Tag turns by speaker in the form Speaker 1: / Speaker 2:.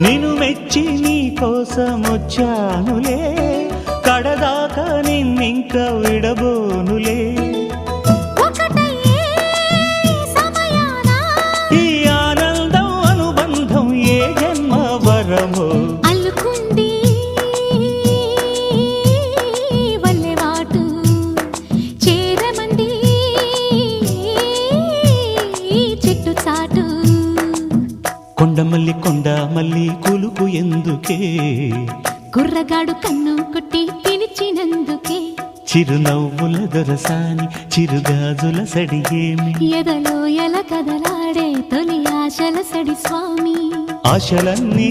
Speaker 1: నిన్ను మెచ్చి నీ కోసం వచ్చానులే, కడదాకా నిన్నింక విడబోనులే. ఈ ఆనందం అనుబంధం ఏ జన్మ వరమో
Speaker 2: అల్లుకుంది వల్లెవాటు చేరమంది చెట్టు చాటు.
Speaker 1: కొండమల్లి కొండమల్లి కులుకు ఎందుకే,
Speaker 2: కుర్రగాడు కన్ను కొట్టి పిలిచినందుకే.
Speaker 1: చిరునవ్వుల దొరసాని చిరుగాజుల సడిగేమి,
Speaker 2: ఎదలో ఎల కదలాడే తొలి ఆశల సడి స్వామి.
Speaker 1: ఆశలన్నీ